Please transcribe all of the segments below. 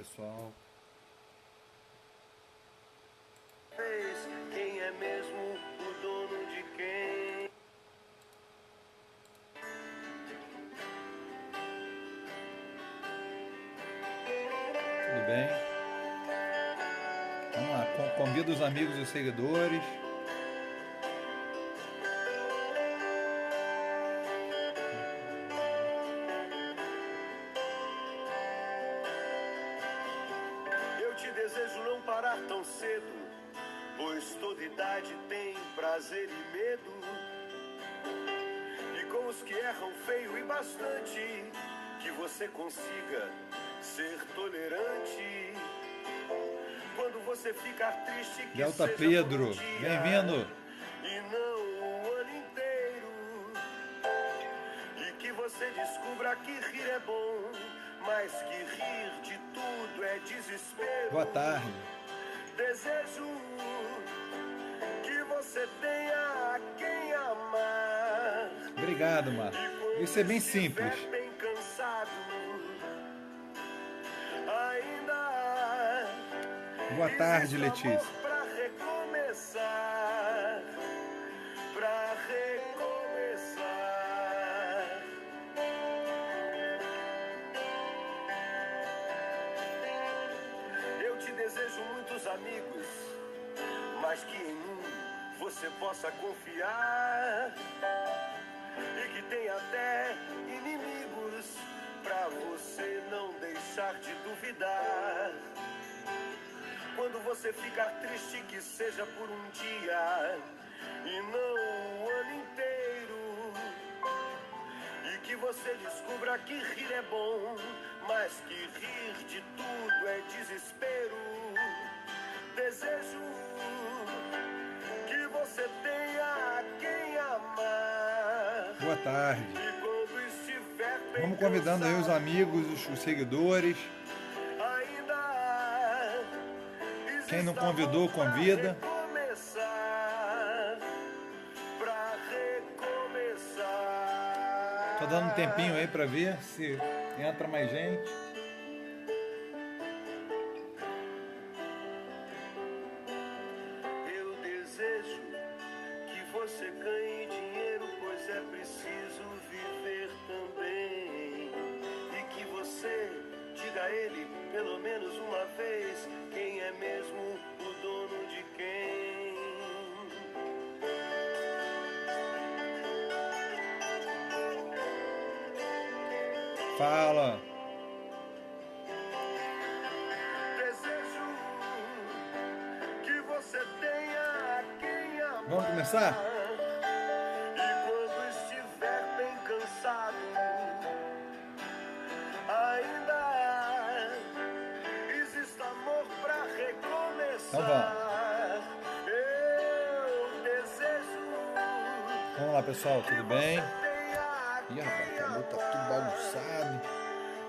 pessoal. Quem é mesmo o dono de quem? Tudo bem? Vamos lá, convido os amigos e os seguidores. Eu te desejo não parar tão cedo, pois toda idade tem prazer e medo. E com os que erram feio e bastante, que você consiga ser tolerante. Quando você ficar triste, que Delta seja Pedro, por um dia, bem-vindo. e não o ano inteiro. E que você descubra que rir é bom, mas que rir de tudo é desespero. Boa tarde. Desejo que você tenha a quem amar. Obrigado, Marcos. Isso é bem simples. Bem cansado, ainda Boa tarde, existe Letícia. amor pra recomeçar, pra recomeçar. Eu te desejo muitos amigos, mas que em um você possa confiar, e que tenha até inimigos pra você não deixar de duvidar. Quando você ficar triste, que seja por um dia e não o ano inteiro. E que você descubra que rir é bom, mas que rir de tudo é desespero. Desejo que você tenha a quem amar. Boa tarde. E quando estiver bem Vamos convidando aí os cansado, amigos, os seguidores. ainda Quem não existe convidou, amor pra convida. recomeçar, pra recomeçar. Tô dando um tempinho aí pra ver se entra mais gente. Eu desejo que você ganhe dinheiro, pois é preciso viver também. E que você diga a ele, pelo menos uma vez, quem é mesmo o dono de quem. Fala. Desejo que você tenha a quem amar. Vamos começar? E quando estiver bem cansado, ainda existe amor pra recomeçar. Então vamos. Eu desejo Vamos lá, pessoal, tudo bem? que tenha a Ih, rapaz, quem o cabelo tá tudo amar. bagunçado.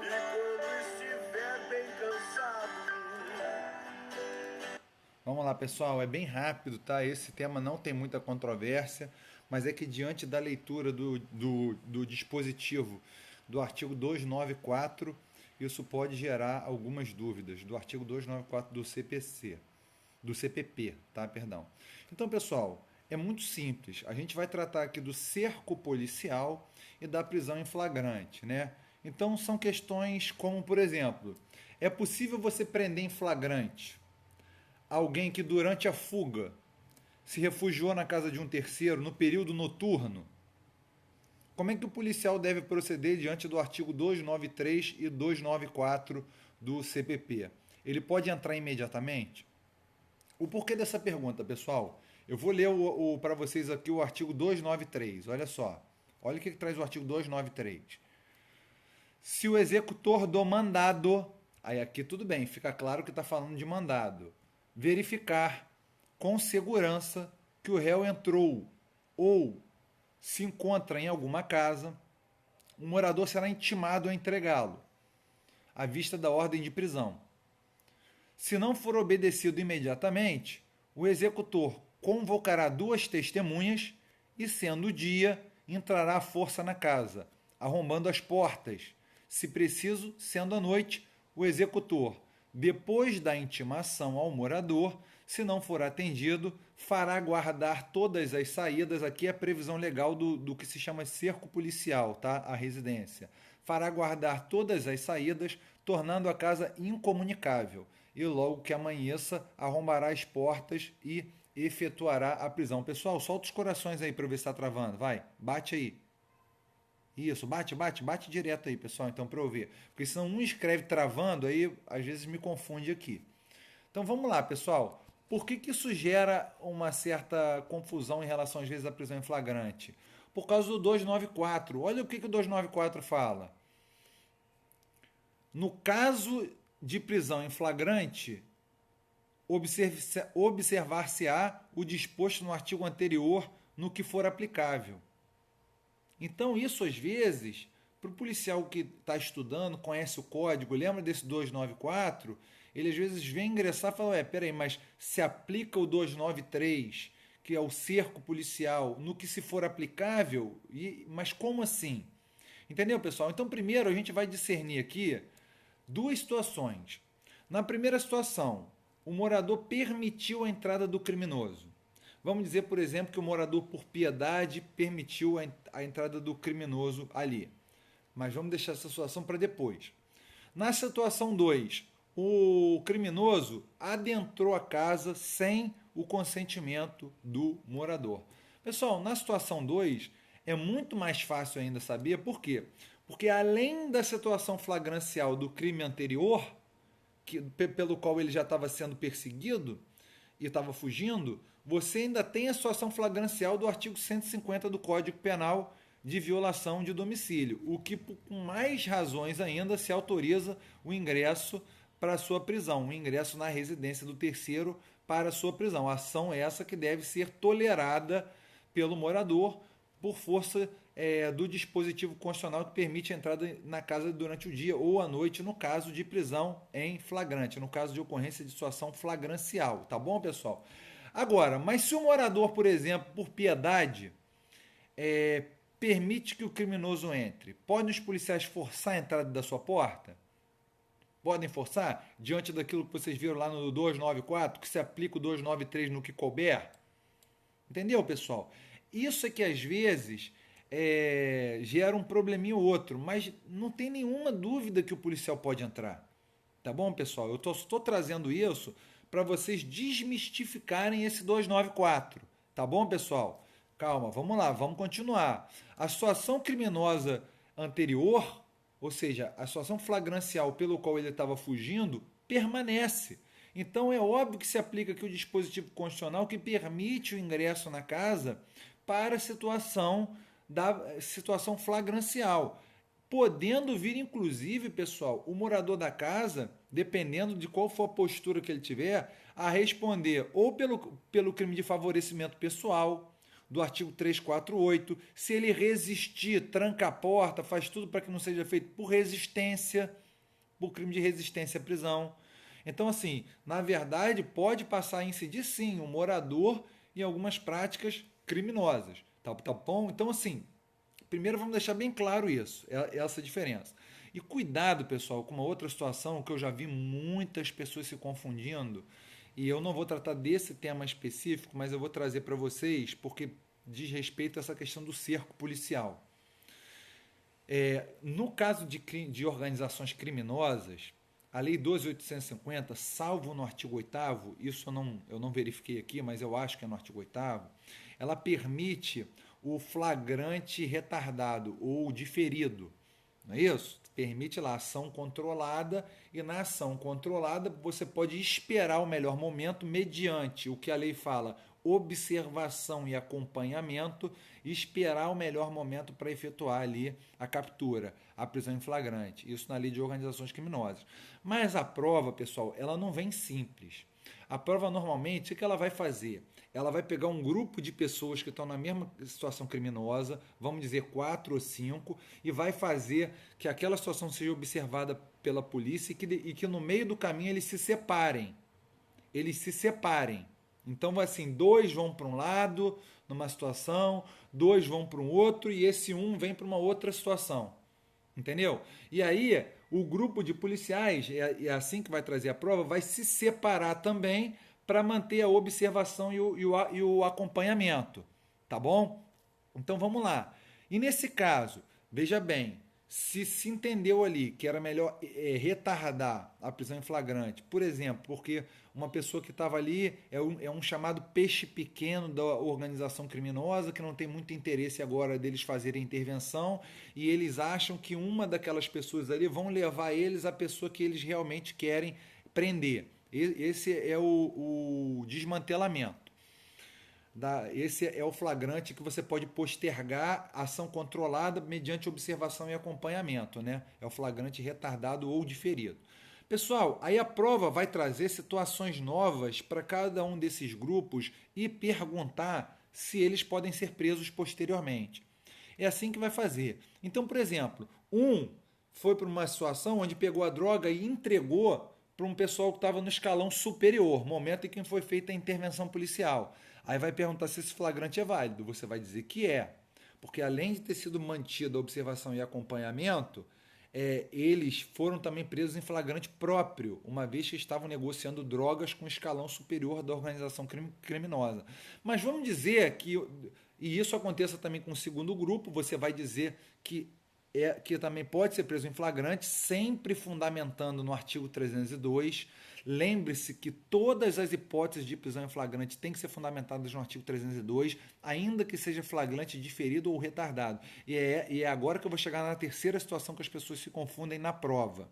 E quando estiver bem cansado, Vamos lá, pessoal, é bem rápido, tá? Esse tema não tem muita controvérsia, mas é que diante da leitura do dispositivo do artigo 294, isso pode gerar algumas dúvidas, do artigo 294 do CPC, do CPP, tá? Perdão. Então, pessoal, é muito simples. A gente vai tratar aqui do cerco policial e da prisão em flagrante, né? Então, são questões como, por exemplo, é possível você prender em flagrante alguém que durante a fuga se refugiou na casa de um terceiro no período noturno? Como é que o policial deve proceder diante do artigo 293 e 294 do CPP? Ele pode entrar imediatamente? O porquê dessa pergunta, pessoal? Eu vou ler para vocês aqui o artigo 293. Olha só. Olha o que traz o artigo 293. Se o executor do mandado, aí aqui tudo bem, fica claro que está falando de mandado, verificar com segurança que o réu entrou ou se encontra em alguma casa, o morador será intimado a entregá-lo, à vista da ordem de prisão. Se não for obedecido imediatamente, o executor convocará duas testemunhas e, sendo o dia, entrará à força na casa, arrombando as portas. Se preciso, sendo a noite, o executor depois da intimação ao morador, se não for atendido, fará guardar todas as saídas. Aqui é a previsão legal do que se chama cerco policial, tá? A residência. Fará guardar todas as saídas, tornando a casa incomunicável. E logo que amanheça, arrombará as portas e efetuará a prisão. Pessoal, solta os corações aí para ver se está travando. Vai, bate aí. Isso, bate direto aí, pessoal, então, para eu ver. Porque senão um escreve travando, aí às vezes me confunde aqui. Então vamos lá, pessoal. Por que isso gera uma certa confusão em relação, às vezes, à prisão em flagrante? Por causa do 294. Olha o que o 294 fala. No caso de prisão em flagrante, observar-se-á o disposto no artigo anterior no que for aplicável. Então, isso às vezes, para o policial que está estudando, conhece o código, lembra desse 294, ele às vezes vem ingressar e fala, peraí, mas se aplica o 293, que é o cerco policial, no que se for aplicável, mas como assim? Entendeu, pessoal? Então, primeiro a gente vai discernir aqui duas situações. Na primeira situação, o morador permitiu a entrada do criminoso. Vamos dizer, por exemplo, que o morador, por piedade, permitiu a entrada do criminoso ali. Mas vamos deixar essa situação para depois. Na situação 2, o criminoso adentrou a casa sem o consentimento do morador. Pessoal, na situação 2, é muito mais fácil ainda saber por quê? Porque além da situação flagrancial do crime anterior, pelo qual ele já estava sendo perseguido e estava fugindo, você ainda tem a situação flagrancial do artigo 150 do Código Penal de violação de domicílio, o que, com mais razões ainda, se autoriza o ingresso para a sua prisão, o ingresso na residência do terceiro para a sua prisão. A ação essa que deve ser tolerada pelo morador por força do dispositivo constitucional que permite a entrada na casa durante o dia ou à noite, no caso de prisão em flagrante, no caso de ocorrência de situação flagrancial. Tá bom, pessoal? Agora, mas se o morador, por exemplo, por piedade, permite que o criminoso entre, podem os policiais forçar a entrada da sua porta? Podem forçar? Diante daquilo que vocês viram lá no 294, que se aplica o 293 no que couber? Entendeu, pessoal? Isso é que às vezes gera um probleminha ou outro, mas não tem nenhuma dúvida que o policial pode entrar. Tá bom, pessoal? Eu estou trazendo isso para vocês desmistificarem esse 294. Tá bom, pessoal? Calma, vamos lá, vamos continuar. A situação criminosa anterior, ou seja, a situação flagrancial pelo qual ele estava fugindo, permanece. Então é óbvio que se aplica aqui o dispositivo constitucional que permite o ingresso na casa para a situação flagrancial. Podendo vir, inclusive, pessoal, o morador da casa, dependendo de qual for a postura que ele tiver, a responder ou pelo crime de favorecimento pessoal, do artigo 348, se ele resistir, tranca a porta, faz tudo para que não seja feito por resistência, por crime de resistência à prisão. Então, assim, na verdade, pode passar a incidir, sim, o morador em algumas práticas criminosas. Tá bom? Então, assim, primeiro vamos deixar bem claro isso, essa diferença. E cuidado, pessoal, com uma outra situação que eu já vi muitas pessoas se confundindo, e eu não vou tratar desse tema específico, mas eu vou trazer para vocês, porque diz respeito a essa questão do cerco policial. No caso de organizações criminosas, a Lei 12.850, salvo no artigo 8º, isso eu não verifiquei aqui, mas eu acho que é no artigo 8º, ela permite o flagrante retardado ou diferido, não é isso? Permite lá a ação controlada, e na ação controlada você pode esperar o melhor momento mediante o que a lei fala, observação e acompanhamento, e esperar o melhor momento para efetuar ali a captura, a prisão em flagrante. Isso na lei de organizações criminosas. Mas a prova, pessoal, ela não vem simples. A prova normalmente, o que ela vai fazer? Ela vai pegar um grupo de pessoas que estão na mesma situação criminosa, vamos dizer 4 ou 5, e vai fazer que aquela situação seja observada pela polícia e que no meio do caminho eles se separem. Então, assim, 2 vão para um lado, numa situação, 2 vão para um outro, e esse um vem para uma outra situação. Entendeu? E aí, o grupo de policiais, é assim que vai trazer a prova, vai se separar também para manter a observação e o acompanhamento, tá bom? Então vamos lá. E nesse caso, veja bem, se entendeu ali que era melhor retardar a prisão em flagrante, por exemplo, porque uma pessoa que estava ali é um chamado peixe pequeno da organização criminosa, que não tem muito interesse agora deles fazerem intervenção, e eles acham que uma daquelas pessoas ali vão levar eles à pessoa que eles realmente querem prender. Esse é o desmantelamento. Esse é o flagrante que você pode postergar ação controlada mediante observação e acompanhamento, né? É o flagrante retardado ou diferido. Pessoal, aí a prova vai trazer situações novas para cada um desses grupos e perguntar se eles podem ser presos posteriormente. É assim que vai fazer. Então, por exemplo, foi para uma situação onde pegou a droga e entregou para um pessoal que estava no escalão superior, momento em que foi feita a intervenção policial. Aí vai perguntar se esse flagrante é válido. Você vai dizer que é. Porque além de ter sido mantida a observação e acompanhamento, eles foram também presos em flagrante próprio, uma vez que estavam negociando drogas com o escalão superior da organização criminosa. Mas vamos dizer que, e isso aconteça também com o segundo grupo, você vai dizer que também pode ser preso em flagrante, sempre fundamentando no artigo 302. Lembre-se que todas as hipóteses de prisão em flagrante têm que ser fundamentadas no artigo 302, ainda que seja flagrante diferido ou retardado. E é agora que eu vou chegar na terceira situação que as pessoas se confundem na prova.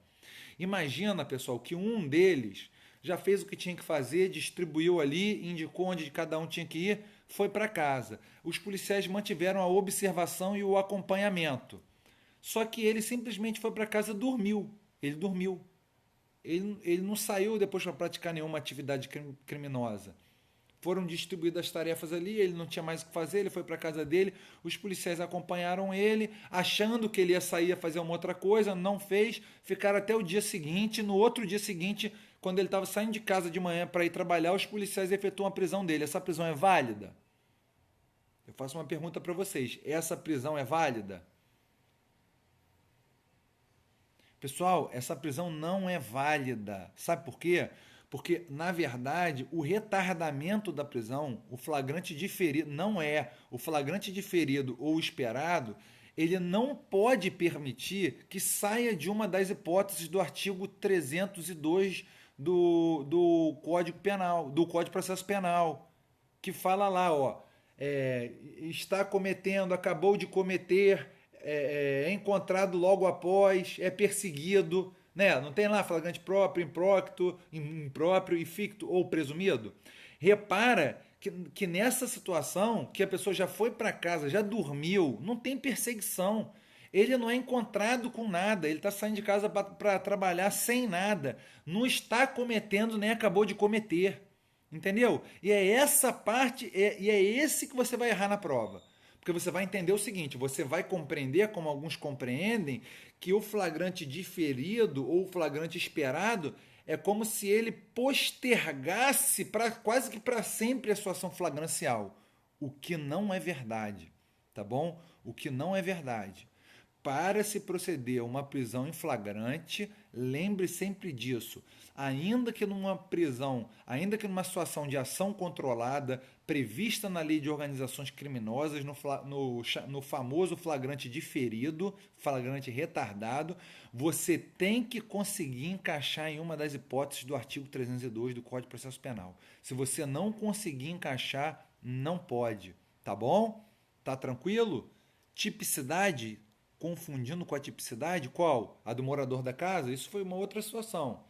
Imagina, pessoal, que um deles já fez o que tinha que fazer, distribuiu ali, indicou onde cada um tinha que ir, foi para casa. Os policiais mantiveram a observação e o acompanhamento. Só que ele simplesmente foi para casa e dormiu. Ele dormiu. Ele não saiu depois para praticar nenhuma atividade criminosa. Foram distribuídas as tarefas ali, ele não tinha mais o que fazer, ele foi para a casa dele, os policiais acompanharam ele, achando que ele ia sair a fazer uma outra coisa, não fez, ficaram até o dia seguinte. No outro dia seguinte, quando ele estava saindo de casa de manhã para ir trabalhar, os policiais efetuam a prisão dele. Essa prisão é válida? Eu faço uma pergunta para vocês. Essa prisão é válida? Pessoal, essa prisão não é válida. Sabe por quê? Porque, na verdade, o retardamento da prisão, o flagrante diferido, não é. O flagrante diferido ou esperado, ele não pode permitir que saia de uma das hipóteses do artigo 302 do Código Penal, do Código de Processo Penal, que fala lá, ó, está cometendo, acabou de cometer, é encontrado logo após, é perseguido, né? Não tem lá flagrante próprio, impróprio e ficto ou presumido? Repara que nessa situação, que a pessoa já foi para casa, já dormiu, não tem perseguição. Ele não é encontrado com nada, ele está saindo de casa para trabalhar sem nada, não está cometendo nem acabou de cometer. Entendeu? E é essa parte, e é esse que você vai errar na prova. Porque você vai entender o seguinte, você vai compreender, como alguns compreendem, que o flagrante diferido ou flagrante esperado é como se ele postergasse quase que para sempre a sua ação flagrancial. O que não é verdade, tá bom? O que não é verdade. Para se proceder a uma prisão em flagrante, lembre sempre disso. Ainda que numa prisão, ainda que numa situação de ação controlada, prevista na lei de organizações criminosas, no famoso flagrante diferido, flagrante retardado, você tem que conseguir encaixar em uma das hipóteses do artigo 302 do Código de Processo Penal. Se você não conseguir encaixar, não pode. Tá bom? Tá tranquilo? Tipicidade, confundindo com a tipicidade, qual? A do morador da casa? Isso foi uma outra situação.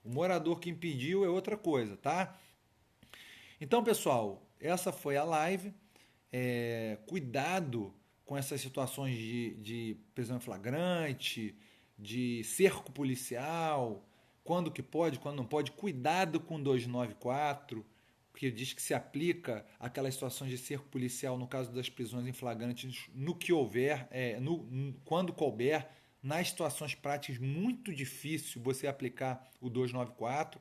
O morador que impediu é outra coisa, tá? Então, pessoal, essa foi a live. Cuidado com essas situações de prisão em flagrante, de cerco policial, quando que pode, quando não pode. Cuidado com 294, que diz que se aplica aquelas situações de cerco policial no caso das prisões em flagrante no que houver, quando couber. Nas situações práticas, muito difícil você aplicar o 294.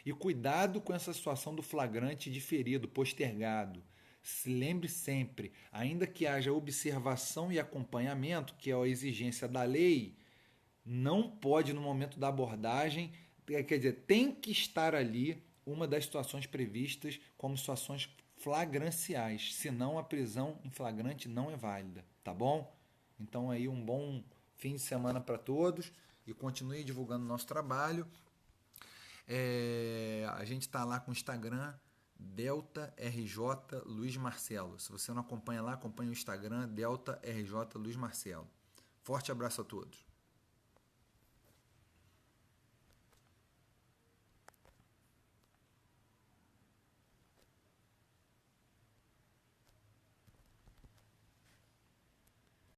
E cuidado com essa situação do flagrante diferido, postergado. Se lembre sempre, ainda que haja observação e acompanhamento, que é a exigência da lei, não pode, no momento da abordagem, quer dizer, tem que estar ali uma das situações previstas como situações flagranciais, senão a prisão em flagrante não é válida, tá bom? Então aí um bom fim de semana para todos e continue divulgando o nosso trabalho. A gente está lá com o Instagram Delta RJ Luiz Marcelo. Se você não acompanha lá, acompanhe o Instagram Delta RJ Luiz Marcelo. Forte abraço a todos.